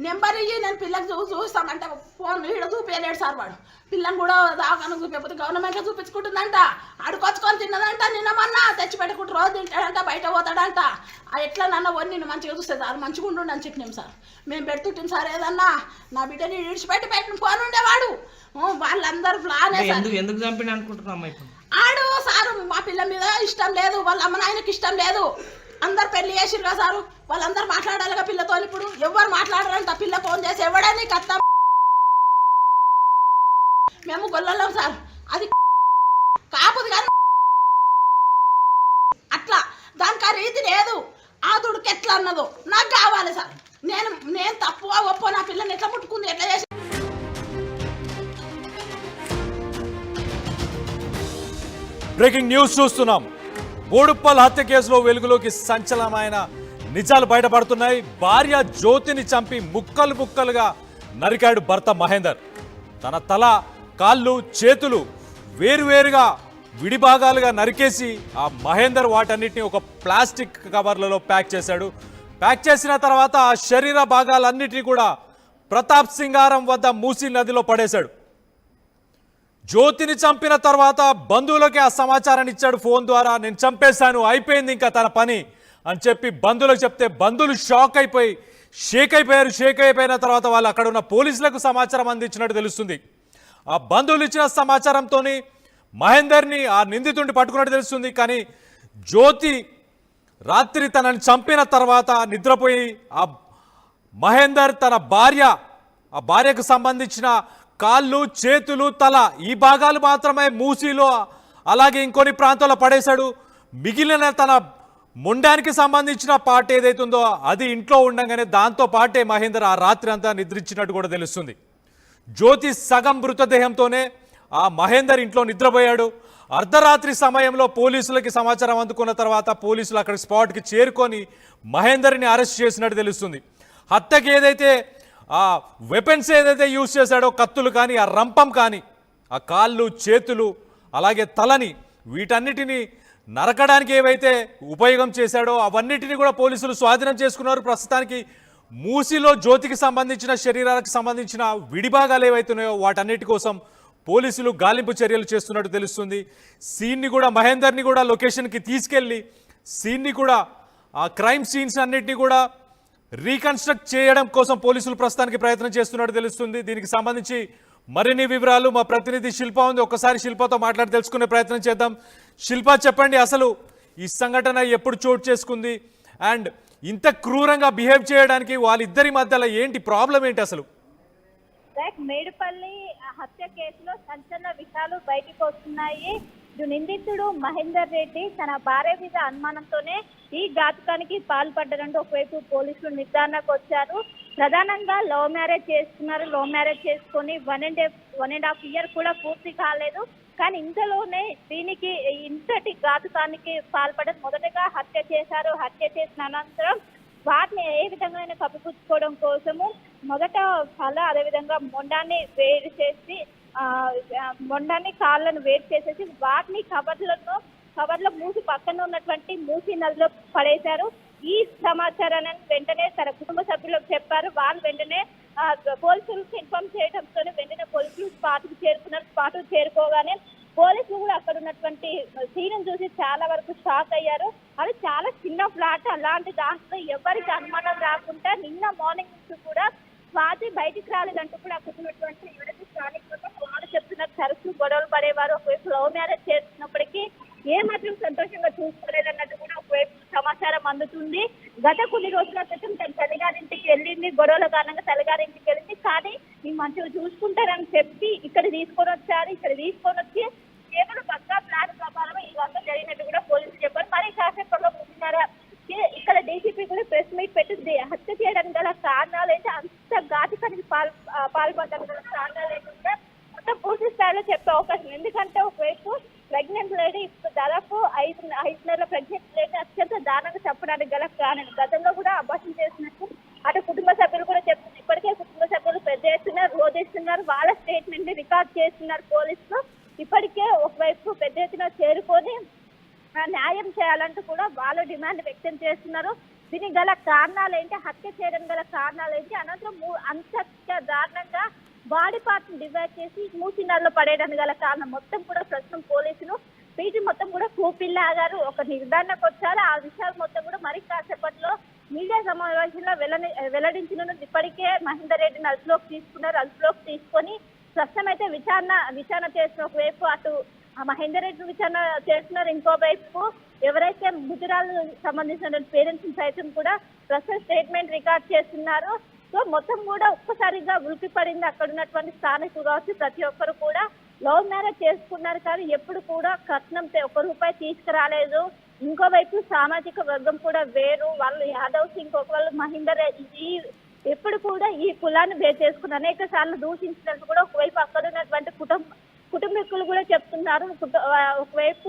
Number ఇయ్యి నేను పిల్లకి చూస్తామంటే ఫోన్ ఈడ చూపించలేడు సార్ వాడు. పిల్లని కూడా దాకా చూపించకపోతే గవర్నమెంట్లో చూపించుకుంటుందంట. అడుకొచ్చుకొని తిన్నదంట. నిన్న మొన్న తెచ్చి పెట్టుకుంటూ రోజు తింటాడంట, బయట పోతాడంట. ఎట్లా నన్న వన్ నిన్ను మంచిగా చూస్తే సార్ మంచిగా ఉండు అని చెప్పినాం సార్. మేము పెడుతుంటాం సార్. ఏదన్నా నా బిడ్డని విడిచిపెట్టి పెట్టిన ఫోన్ ఉండేవాడు. వాళ్ళందరూ ప్లానే ఎందుకు చంపిన అనుకుంటున్నాం ఆడు సారు. మా పిల్ల మీద ఇష్టం లేదు, వాళ్ళ అమ్మ నాయనకి ఇష్టం లేదు. అందరు పెళ్లి చేసిరు కదా సారు. వాళ్ళందరూ మాట్లాడాలిగా పిల్లతో. ఇప్పుడు ఎవరు మాట్లాడారంట. పిల్ల ఫోన్ చేసి ఎవడని కత్తా మేము గొల్లలం సార్. అది కాపుది కానీ అట్లా దానికి ఆ రీతి లేదు. ఆ దుడికి ఎట్లా అన్నదో నాకు కావాలి సార్. నేను తప్పుగా ఒప్పో నా పిల్లని ఎట్లా ముట్టుకుంది, ఎట్లా చేసి. బ్రేకింగ్ న్యూస్ చూస్తున్నాం. బోడుప్పల్ హత్య కేసులో వెలుగులోకి సంచలనమైన నిజాలు బయటపడుతున్నాయి. భార్య జ్యోతిని చంపి ముక్కలు ముక్కలుగా నరికాడు భర్త మహేందర్. తన తల, కాళ్ళు, చేతులు వేరువేరుగా విడిభాగాలుగా నరికేసి ఆ మహేందర్ వాటన్నిటిని ఒక ప్లాస్టిక్ కవర్లలో ప్యాక్ చేశాడు. ప్యాక్ చేసిన తర్వాత ఆ శరీర భాగాలన్నిటినీ కూడా ప్రతాప్ సింగారం వద్ద మూసీ నదిలో పడేశాడు. జ్యోతిని చంపిన తర్వాత బంధువులకి ఆ సమాచారాన్ని ఇచ్చాడు ఫోన్ ద్వారా. నేను చంపేశాను, అయిపోయింది ఇంకా తన పని అని చెప్పి బంధువులకు చెప్తే బంధువులు షేక్ అయిపోయారు. షేక్ అయిపోయిన తర్వాత వాళ్ళు అక్కడ ఉన్న పోలీసులకు సమాచారం అందించినట్టు తెలుస్తుంది. ఆ బంధువులు ఇచ్చిన సమాచారంతో మహేందర్ని ఆ నిందితుడిని పట్టుకున్నట్టు తెలుస్తుంది. కానీ జ్యోతి రాత్రి తనని చంపిన తర్వాత నిద్రపోయి ఆ మహేందర్ తన భార్యకు సంబంధించిన కాళ్ళు, చేతులు, తల ఈ భాగాలు మాత్రమే మూసీలో అలాగే ఇంకొన్ని ప్రాంతాల్లో పడేశాడు. మిగిలిన తన ముండానికి సంబంధించిన పార్ట్ ఏదైతుందో అది ఇంట్లో ఉండగానే దాంతో పాటే మహేందర్ ఆ రాత్రి అంతా నిద్రించినట్టు కూడా తెలుస్తుంది. జ్యోతి సగం మృతదేహంతోనే ఆ మహేందర్ ఇంట్లో నిద్రపోయాడు. అర్ధరాత్రి సమయంలో పోలీసులకి సమాచారం అందుకున్న తర్వాత పోలీసులు అక్కడ స్పాట్కి చేరుకొని మహేందర్ని అరెస్ట్ చేసినట్టు తెలుస్తుంది. హత్యకి ఏదైతే ఆ వెపన్స్ ఏదైతే యూజ్ చేశాడో, కత్తులు కానీ, ఆ రంపం కానీ, ఆ కాళ్ళు, చేతులు అలాగే తలని వీటన్నిటిని నరకడానికి ఏవైతే ఉపయోగం చేశాడో అవన్నిటిని కూడా పోలీసులు స్వాధీనం చేసుకున్నారు. ప్రస్తుతానికి మూసీలో జ్యోతికి సంబంధించిన శరీరాలకు సంబంధించిన విడిభాగాలు ఏవైతున్నాయో వాటన్నిటి కోసం పోలీసులు గాలింపు చర్యలు చేస్తున్నట్టు తెలుస్తుంది. సీన్ని కూడా మహేందర్ని కూడా లొకేషన్కి తీసుకెళ్ళి సీన్ని కూడా ఆ క్రైమ్ సీన్స్ అన్నిటిని కూడా రీకన్స్ట్రక్ట్ చేయడం కోసం పోలీసులు ప్రస్తుతానికి ప్రయత్నం చేస్తున్నట్టు తెలుస్తుంది. దీనికి సంబంధించి మరిన్ని వివరాలు మా ప్రతినిధి శిల్ప ఉంది. ఒక్కసారి శిల్పతో మాట్లాడి తెలుసుకునే ప్రయత్నం చేద్దాం. శిల్ప, చెప్పండి, అసలు ఈ సంఘటన ఎప్పుడు చోటు చేసుకుంది అండ్ ఇంత క్రూరంగా బిహేవ్ చేయడానికి వాళ్ళిద్దరి మధ్యలో ఏంటి ప్రాబ్లం ఏంటి అసలు? మేడిపల్లి హత్య కేసులో సంచలన విషయాలు బయటకు వస్తున్నాయి. నిందితుడు మహేందర్ రెడ్డి తన భార్య మీద అనుమానంతోనే ఈ ఘాతుకానికి పాల్పడ్డారంటూ ఒకవైపు పోలీసులు నిర్ధారణకు వచ్చారు. ప్రధానంగా లవ్ మ్యారేజ్ చేసుకున్నారు. లవ్ మ్యారేజ్ చేసుకొని 1.5 year కూడా పూర్తి కాలేదు. కానీ ఇంతలోనే దీనికి ఇంతటి ఘాతుకానికి పాల్పడడం. మొదటగా హత్య చేశారు. హత్య చేసిన అనంతరం వాటిని ఏ విధంగా కప్పిపుచ్చుకోవడం కోసము మొదట అదేవిధంగా మొండాన్ని వేడి చేసి కాళ్ళను వేడి చేసేసి వాటిని కవర్లో మూసి పక్కన ఉన్నటువంటి మూసి నదిలో పడేశారు. ఈ సమాచారాన్ని వెంటనే తన కుటుంబ సభ్యులకు చెప్పారు. వాళ్ళు వెంటనే పోలీసులకు ఇన్ఫార్మ్ చేయడంతో వెంటనే పోలీసులు స్పాట్కు చేరుకున్నారు. స్పాట్కు చేరుకోగానే పోలీసులు కూడా అక్కడ ఉన్నటువంటి సీన్ చూసి చాలా వరకు షాక్ అయ్యారు. అది చాలా చిన్న ఫ్లాట్. అలాంటి దాంట్లో ఎవరికి అనుమానం రాకుండా నిన్న మార్నింగ్ నుంచి కూడా స్వాతి బయటికి రాలేదంటూ కూడా అక్కడ ఉన్నటువంటి ఎవరైతే స్థానికులు వాళ్ళు చెప్తున్నారు. తరచూ గొడవలు పడేవారు. ఒకవైపు లవ్ మ్యారేజ్ చేస్తున్నప్పటికీ ఏమాత్రం సంతోషంగా చూసుకోలేదన్నట్టు కూడా ఒకవైపు సమాచారం అందుతుంది. గత కొన్ని రోజుల క్రితం తన తల్లిగారింటికి వెళ్ళింది. గొడవల కారణంగా తల్లిగారింటికి వెళ్ళింది. కానీ ఈ మంచిగా చూసుకుంటారని చెప్పి ఇక్కడ తీసుకొని వచ్చారు. ఇక్కడ తీసుకొని వచ్చి కేవలం పక్కా ప్లాన్ ప్రకారం ఇదంతా జరిగినట్టు కూడా పోలీసులు చెప్పారు. మరి కాసేపట్లో ముందున్నారా ఇక్కడ డీసీపీ కూడా ప్రెస్ మీట్ పెట్టింది. హత్య చేయడానికి గల కారణాలు అయితే అంత ఘాతుకానికి పాల్పడడానికి గల కారణాలు ఏంటంటే మొత్తం పూర్తి స్థాయిలో చెప్పే అవకాశం. ఎందుకంటే ఒకవైపు ప్రెగ్నెంట్ లేడీ దాదాపు 5 నెలల ప్రెగ్నెంట్ లేడీ అత్యంత దారుణంగా చెప్పడానికి గల కారణం. గతంలో కూడా అబార్షన్ చేసినట్టు అటు కుటుంబ సభ్యులు కూడా చెప్తున్నారు. ఇప్పటికే కుటుంబ సభ్యులు పెద్ద ఎత్తున రోధిస్తున్నారు. వాళ్ళ స్టేట్మెంట్ ని రికార్డ్ చేస్తున్నారు పోలీసులు. ఇప్పటికే ఒకవైపు పెద్ద ఎత్తున చేరుకొని న్యాయం చేయాలంటూ కూడా వాళ్ళు డిమాండ్ వ్యక్తం చేస్తున్నారు. దీనికి గల కారణాలు ఏంటి, హత్య చేయడం గల కారణాలు ఏంటి, అనంతరం అంత దారుణంగా బాడీ పార్ట్ డివైడ్ చేసి మూసీ నదిలో పడేయడానికి గల కారణం మొత్తం కూడా ప్రస్తుతం పోలీసులు పీటీ మొత్తం కూడా కూపిల్లాగారు ఒక నిర్ధారణకు వచ్చారు. ఆ విషయాలు మొత్తం కూడా మరి కాసేపట్లో మీడియా సమావేశంలో వెల్లడించనున్నది. ఇప్పటికే మహేందర్ రెడ్డిని అదుపులోకి తీసుకున్నారు. అదుపులోకి తీసుకొని ప్రస్తుతం అయితే విచారణ చేసిన ఒకవైపు అటు మహేందర్ రెడ్డి విచారణ చేస్తున్నారు, ఇంకోవైపు ఎవరైతే ముదిరాలు సంబంధించిన పేరెంట్స్ సైతం కూడా ప్రస్తుతం స్టేట్మెంట్ రికార్డ్ చేస్తున్నారు. సో మొత్తం కూడా ఒక్కసారిగా ఉలికి పడింది అక్కడ ఉన్నటువంటి స్థానికులు కావచ్చు, ప్రతి ఒక్కరు కూడా లవ్ మ్యారేజ్ చేసుకున్నారు కానీ ఎప్పుడు కూడా కట్నం 1 రూపాయి తీసుకురాలేదు. ఇంకోవైపు సామాజిక వర్గం కూడా వేరు, వాళ్ళు యాదవ్స్, ఇంకొక వాళ్ళు మహేందర్ రెడ్డి, ఎప్పుడు కూడా ఈ కులాన్ని బేస్ చేసుకుని అనేక సార్లు దూషించినట్టు కూడా ఒకవైపు అక్కడ ఉన్నటువంటి కుటుంబీకులు కూడా చెప్తున్నారు. ఒకవైపు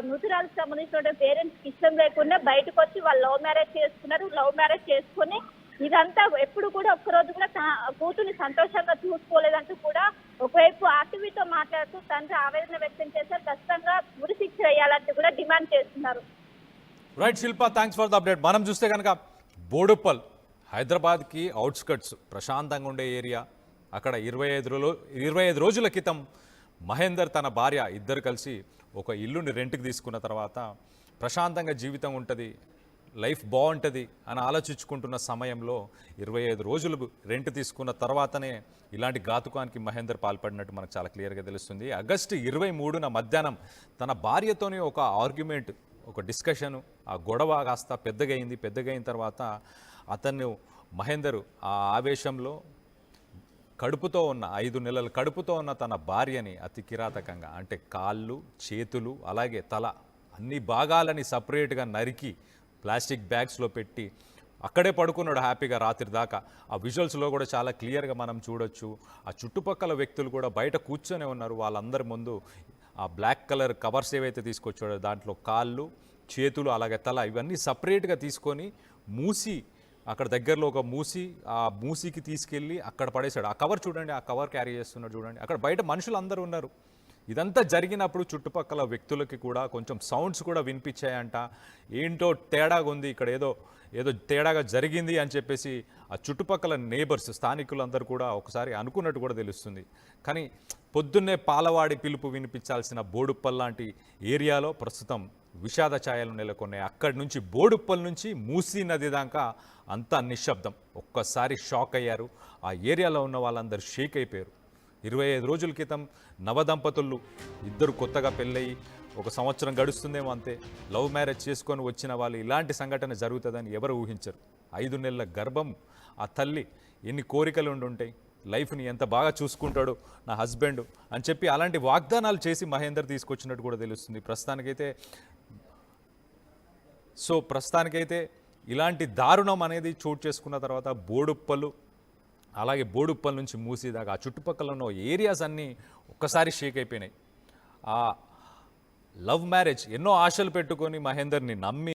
మృతురాలకు సంబంధించిన పేరెంట్స్ ఇష్టం లేకుండా బయటకు వచ్చి వాళ్ళు లవ్ మ్యారేజ్ చేసుకున్నారు. లవ్ మ్యారేజ్ చేసుకుని ఇదంతా ఎప్పుడు కూడా ఒక్కరోజు కూడా కూతుర్ని సంతోషంగా చూసుకోలేదంటూ కూడా ఒకవైపు ఆర్టీవీతో మాట్లాడుతూ తండ్రి ఆవేదన వ్యక్తం చేశారు. ఖచ్చితంగా ఉరి శిక్ష వేయాలంటూ కూడా డిమాండ్ చేస్తున్నారు. Right Shilpa, thanks for the update. మనం చూస్తే కనుక బోడుప్పల్ హైదరాబాద్కి అవుట్స్కట్స్ ప్రశాంతంగా ఉండే ఏరియా. అక్కడ 25 రోజుల క్రితం మహేందర్ తన భార్య ఇద్దరు కలిసి ఒక ఇల్లుని రెంట్కి తీసుకున్న తర్వాత ప్రశాంతంగా జీవితం ఉంటుంది, లైఫ్ బాగుంటుంది అని ఆలోచించుకుంటున్న సమయంలో 25 రోజులు రెంట్ తీసుకున్న తర్వాతనే ఇలాంటి ఘాతుకానికి మహేందర్ పాల్పడినట్టు మనకు చాలా క్లియర్గా తెలుస్తుంది. ఆగస్టు 23న మధ్యాహ్నం తన భార్యతోని ఒక ఆర్గ్యుమెంట్, ఒక డిస్కషను, ఆ గొడవ కాస్త పెద్దగైన తర్వాత అతను మహేందర్ ఆ ఆవేశంలో కడుపుతో ఉన్న 5 నెలల కడుపుతో ఉన్న తన భార్యని అతి కిరాతకంగా అంటే కాళ్ళు, చేతులు, అలాగే తల అన్ని భాగాలని సపరేట్గా నరికి ప్లాస్టిక్ బ్యాగ్స్లో పెట్టి అక్కడే పడుకున్నాడు హ్యాపీగా రాత్రి దాకా. ఆ విజువల్స్లో కూడా చాలా క్లియర్గా మనం చూడొచ్చు. ఆ చుట్టుపక్కల వ్యక్తులు కూడా బయట కూర్చొనే ఉన్నారు. వాళ్ళందరి ముందు ఆ బ్లాక్ కలర్ కవర్స్ ఏవైతే తీసుకొచ్చాడో దాంట్లో కాళ్ళు, చేతులు, అలాగే తల ఇవన్నీ సపరేట్గా తీసుకొని అక్కడ దగ్గరలో ఒక ఆ మూసీకి తీసుకెళ్ళి అక్కడ పడేశాడు. ఆ కవర్ చూడండి, ఆ కవర్ క్యారీ చేస్తున్నాడు చూడండి. అక్కడ బయట మనుషులు అందరూ ఉన్నారు. ఇదంతా జరిగినప్పుడు చుట్టుపక్కల వ్యక్తులకి కూడా కొంచెం సౌండ్స్ కూడా వినిపించాయంట. ఏంటో తేడాగా ఉంది, ఇక్కడ ఏదో తేడాగా జరిగింది అని చెప్పేసి ఆ చుట్టుపక్కల నేబర్స్, స్థానికులందరూ కూడా ఒకసారి అనుకున్నట్టు కూడా తెలుస్తుంది. కానీ పొద్దున్నే పాలవాడి పిలుపు వినిపించాల్సిన బోడుప్పల్ లాంటి ఏరియాలో ప్రస్తుతం విషాద ఛాయలు నెలకొన్నాయి. అక్కడి నుంచి బోడుప్పల్ నుంచి మూసీ నది దాకా అంతా నిశ్శబ్దం. ఒక్కసారి షాక్ అయ్యారు. ఆ ఏరియాలో ఉన్న వాళ్ళందరూ షేక్ అయిపోయారు. 25 రోజుల క్రితం నవదంపతులు ఇద్దరు కొత్తగా పెళ్ళయి 1 సంవత్సరం గడుస్తుందేమో అంతే, లవ్ మ్యారేజ్ చేసుకొని వచ్చిన వాళ్ళు ఇలాంటి సంఘటన జరుగుతుందని ఎవరు ఊహించరు. 5 నెలల గర్భం, ఆ తల్లి ఎన్ని కోరికలు ఉండుంటాయి, లైఫ్ని ఎంత బాగా చూసుకుంటాడు నా హస్బెండ్ అని చెప్పి అలాంటి వాగ్దానాలు చేసి మహేందర్ తీసుకొచ్చినట్టు కూడా తెలుస్తుంది. ప్రస్తుతానికైతే ఇలాంటి దారుణం అనేది చోటు చేసుకున్న తర్వాత బోడుప్పల్ నుంచి మూసీ దాకా ఆ చుట్టుపక్కల ఉన్న ఏరియాస్ అన్నీ ఒక్కసారి షేక్ అయిపోయినాయి. ఆ లవ్ మ్యారేజ్ ఎన్నో ఆశలు పెట్టుకొని మహేందర్ని నమ్మి